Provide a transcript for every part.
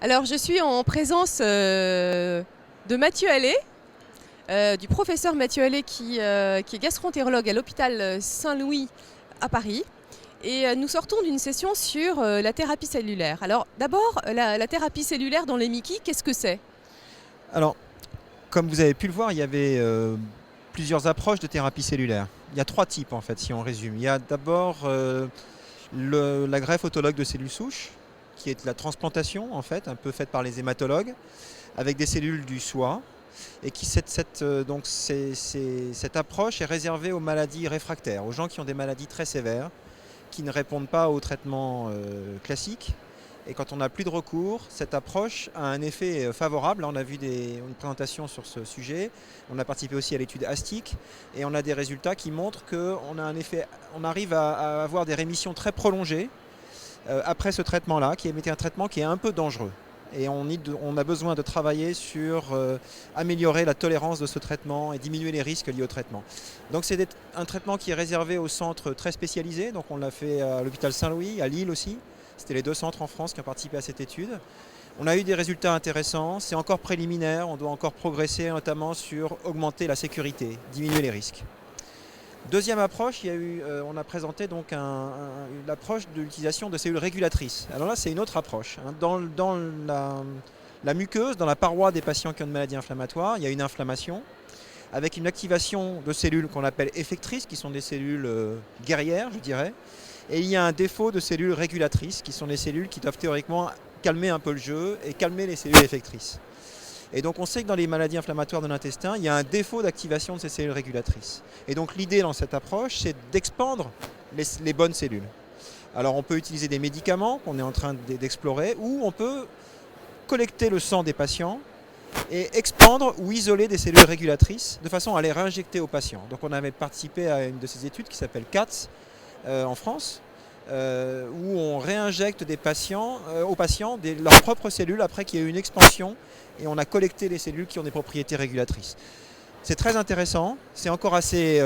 Alors, je suis en présence de Mathieu Allais, du professeur Mathieu Allais qui est gastro-entérologue à l'hôpital Saint-Louis à Paris. Et nous sortons d'une session sur la thérapie cellulaire. Alors, d'abord, la thérapie cellulaire dans les Mickey, qu'est-ce que c'est? Alors, comme vous avez pu le voir, il y avait plusieurs approches de thérapie cellulaire. Il y a trois types en fait, si on résume. Il y a d'abord la greffe autologue de cellules souches, qui est la transplantation en fait, un peu faite par les hématologues, avec des cellules du foie. Et cette approche est réservée aux maladies réfractaires, aux gens qui ont des maladies très sévères, qui ne répondent pas aux traitements classiques. Et quand on n'a plus de recours, cette approche a un effet favorable. On a vu une présentation sur ce sujet. On a participé aussi à l'étude ASTIC et on a des résultats qui montrent qu'on arrive à avoir des rémissions très prolongées après ce traitement-là, qui est un traitement qui est un peu dangereux. Et on a besoin de travailler sur améliorer la tolérance de ce traitement et diminuer les risques liés au traitement. Donc c'est un traitement qui est réservé aux centres très spécialisés. Donc on l'a fait à l'hôpital Saint-Louis, à Lille aussi. C'était les deux centres en France qui ont participé à cette étude. On a eu des résultats intéressants. C'est encore préliminaire. On doit encore progresser, notamment sur augmenter la sécurité, diminuer les risques. Deuxième approche, on a présenté donc l'approche de l'utilisation de cellules régulatrices. Alors là, c'est une autre approche. Dans la muqueuse, dans la paroi des patients qui ont une maladie inflammatoire, il y a une inflammation avec une activation de cellules qu'on appelle effectrices, qui sont des cellules guerrières, je dirais. Et il y a un défaut de cellules régulatrices, qui sont des cellules qui doivent théoriquement calmer un peu le jeu et calmer les cellules effectrices. Et donc on sait que dans les maladies inflammatoires de l'intestin, il y a un défaut d'activation de ces cellules régulatrices. Et donc l'idée dans cette approche, c'est d'expandre les bonnes cellules. Alors on peut utiliser des médicaments qu'on est en train d'explorer, ou on peut collecter le sang des patients et expandre ou isoler des cellules régulatrices de façon à les réinjecter aux patients. Donc on avait participé à une de ces études qui s'appelle CATS en France, où on réinjecte aux patients leurs propres cellules après qu'il y ait eu une expansion et on a collecté les cellules qui ont des propriétés régulatrices. C'est très intéressant, c'est encore assez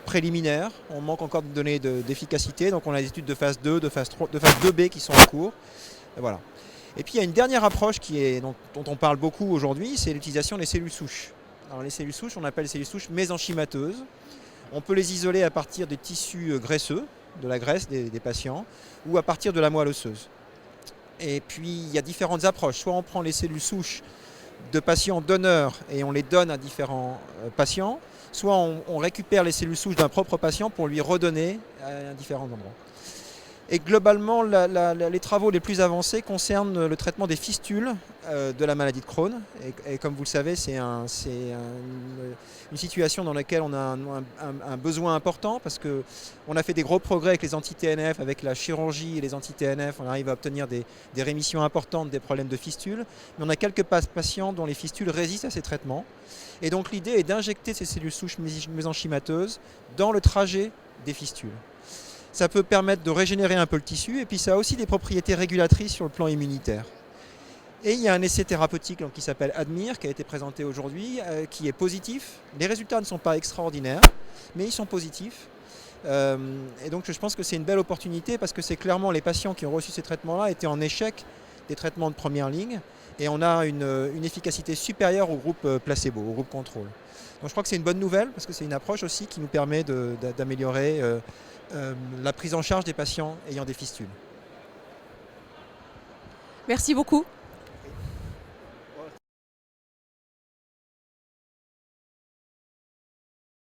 préliminaire, on manque encore de données d'efficacité, donc on a des études de phase 2, de phase 3, de phase 2B qui sont en cours. Et voilà. Et puis il y a une dernière approche dont on parle beaucoup aujourd'hui, c'est l'utilisation des cellules souches. Alors les cellules souches, on appelle les cellules souches mésenchymateuses. On peut les isoler à partir des tissus graisseux, de la graisse des patients, ou à partir de la moelle osseuse. Et puis il y a différentes approches. Soit on prend les cellules souches de patients donneurs et on les donne à différents patients, soit on récupère les cellules souches d'un propre patient pour lui redonner à différents endroits. Et globalement, les travaux les plus avancés concernent le traitement des fistules de la maladie de Crohn. Et comme vous le savez, c'est une situation dans laquelle on a un besoin important parce qu'on a fait des gros progrès avec les anti-TNF, avec la chirurgie et les anti-TNF. On arrive à obtenir des rémissions importantes des problèmes de fistules. Mais on a quelques patients dont les fistules résistent à ces traitements. Et donc l'idée est d'injecter ces cellules souches mésenchymateuses dans le trajet des fistules. Ça peut permettre de régénérer un peu le tissu et puis ça a aussi des propriétés régulatrices sur le plan immunitaire. Et il y a un essai thérapeutique qui s'appelle ADMIR qui a été présenté aujourd'hui, qui est positif. Les résultats ne sont pas extraordinaires, mais ils sont positifs. Et donc je pense que c'est une belle opportunité parce que c'est clairement les patients qui ont reçu ces traitements-là étaient en échec des traitements de première ligne et on a une efficacité supérieure au groupe placebo, au groupe contrôle. Donc je crois que c'est une bonne nouvelle parce que c'est une approche aussi qui nous permet d'améliorer la prise en charge des patients ayant des fistules. Merci beaucoup.